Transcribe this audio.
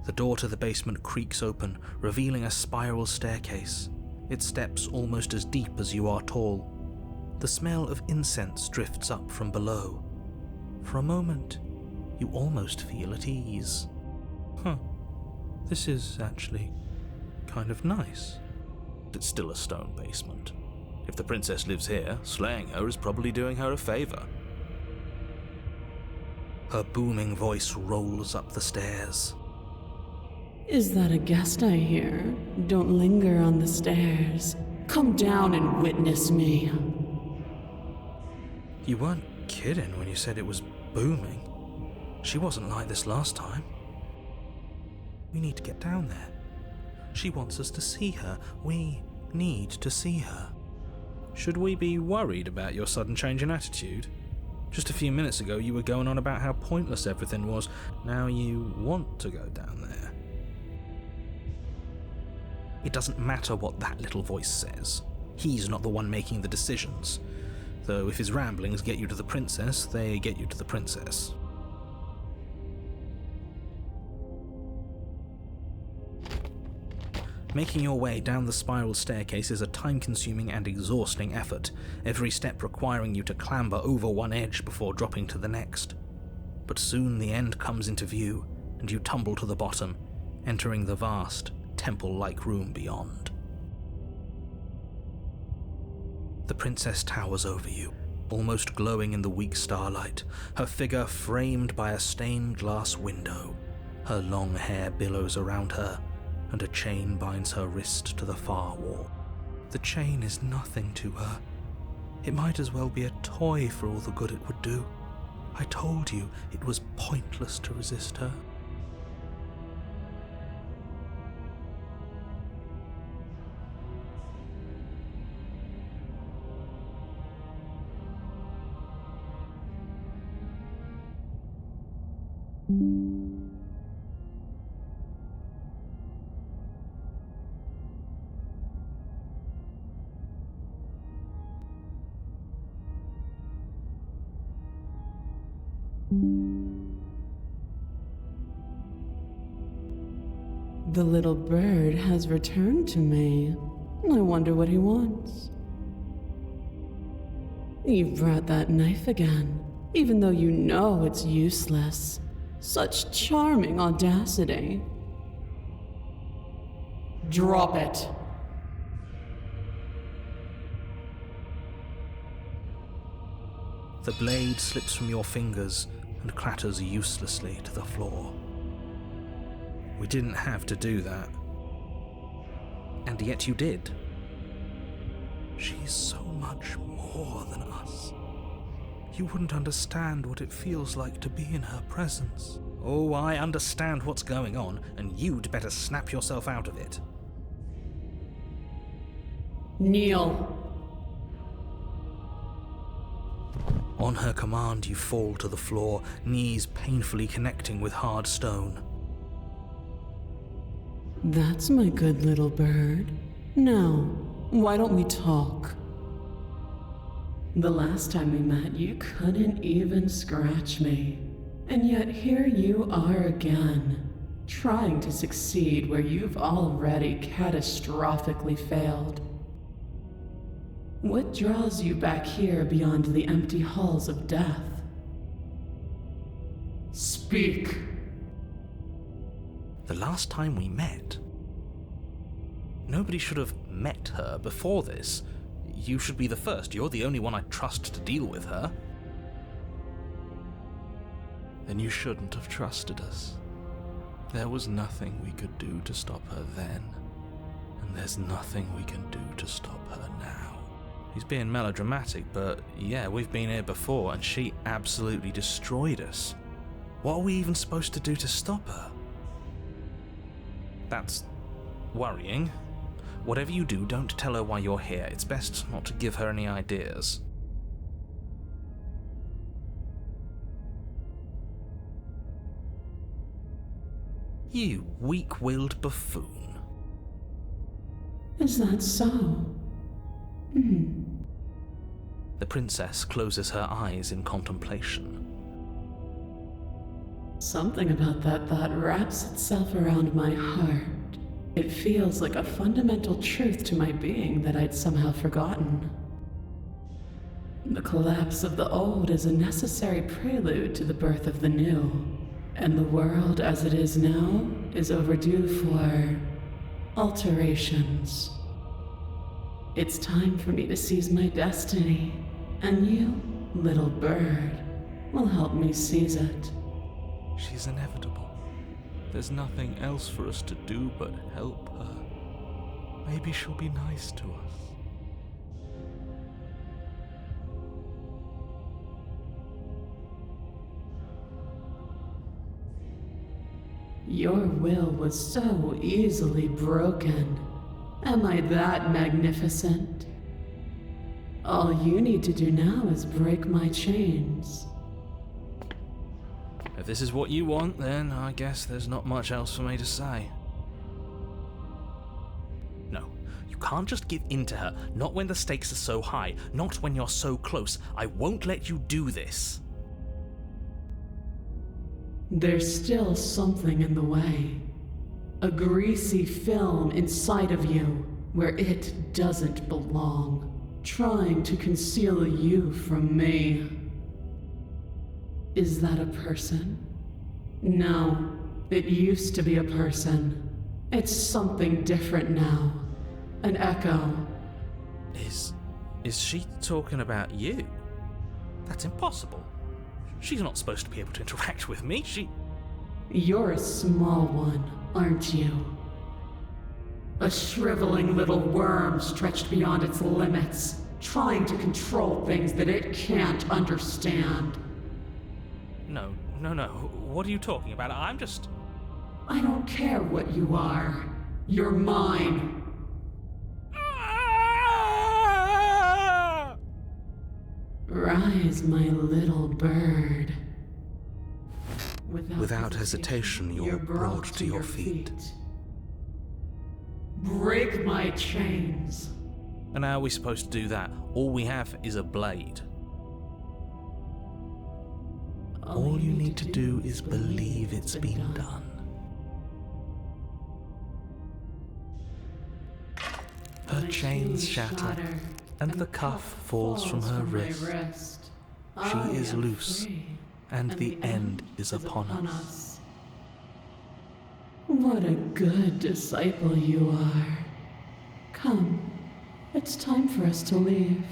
The door to the basement creaks open, revealing a spiral staircase, its steps almost as deep as you are tall. The smell of incense drifts up from below. For a moment, you almost feel at ease. This is actually kind of nice. It's still a stone basement. If the princess lives here, slaying her is probably doing her a favor. Her booming voice rolls up the stairs. Is that a guest I hear? Don't linger on the stairs. Come down and witness me. You weren't kidding when you said it was booming. She wasn't like this last time. We need to get down there. She wants us to see her. We need to see her. Should we be worried about your sudden change in attitude? Just a few minutes ago you were going on about how pointless everything was. Now you want to go down there. It doesn't matter what that little voice says. He's not the one making the decisions. Though if his ramblings get you to the princess, they get you to the princess. Making your way down the spiral staircase is a time-consuming and exhausting effort, every step requiring you to clamber over one edge before dropping to the next. But soon the end comes into view, and you tumble to the bottom, entering the vast, temple-like room beyond. The princess towers over you, almost glowing in the weak starlight, her figure framed by a stained glass window. Her long hair billows around her, and a chain binds her wrist to the far wall. The chain is nothing to her. It might as well be a toy for all the good it would do. I told you it was pointless to resist her. The little bird has returned to me. I wonder what he wants. You've brought that knife again, even though you know it's useless. Such charming audacity. Drop it. The blade slips from your fingers and clatters uselessly to the floor. We didn't have to do that. And yet you did. She's so much more than us. You wouldn't understand what it feels like to be in her presence. Oh, I understand what's going on, and you'd better snap yourself out of it. Kneel. On her command, you fall to the floor, knees painfully connecting with hard stone. That's my good little bird. Now, why don't we talk? The last time we met, you couldn't even scratch me. And yet here you are again, trying to succeed where you've already catastrophically failed. What draws you back here beyond the empty halls of death? Speak. The last time we met, nobody should have met her before this. You should be the first. You're the only one I trust to deal with her. Then you shouldn't have trusted us. There was nothing we could do to stop her then, and there's nothing we can do to stop her now. He's being melodramatic, but yeah, we've been here before, and she absolutely destroyed us. What are we even supposed to do to stop her? That's worrying. Whatever you do, don't tell her why you're here. It's best not to give her any ideas. You weak-willed buffoon. Is that so? The princess closes her eyes in contemplation. Something about that thought wraps itself around my heart. It feels like a fundamental truth to my being that I'd somehow forgotten. The collapse of the old is a necessary prelude to the birth of the new, and the world as it is now is overdue for alterations. It's time for me to seize my destiny, and you, little bird, will help me seize it. She's inevitable. There's nothing else for us to do but help her. Maybe she'll be nice to us. Your will was so easily broken. Am I that magnificent? All you need to do now is break my chains. If this is what you want, then I guess there's not much else for me to say. No, you can't just give in to her. Not when the stakes are so high. Not when you're so close. I won't let you do this. There's still something in the way. A greasy film inside of you where it doesn't belong, trying to conceal you from me. Is that a person? No, it used to be a person. It's something different now. An echo. Is she talking about you? That's impossible. She's not supposed to be able to interact with me. You're a small one, aren't you? A shriveling little worm stretched beyond its limits, trying to control things that it can't understand. No. What are you talking about? I don't care what you are. You're mine. Rise, my little bird. Without hesitation, you're brought to your feet. Break my chains. And how are we supposed to do that? All we have is a blade. All you need to do is believe it's been done. Her chains shatter, and the cuff falls from her wrist. She is loose, and the end is upon us. What a good disciple you are. Come, it's time for us to leave.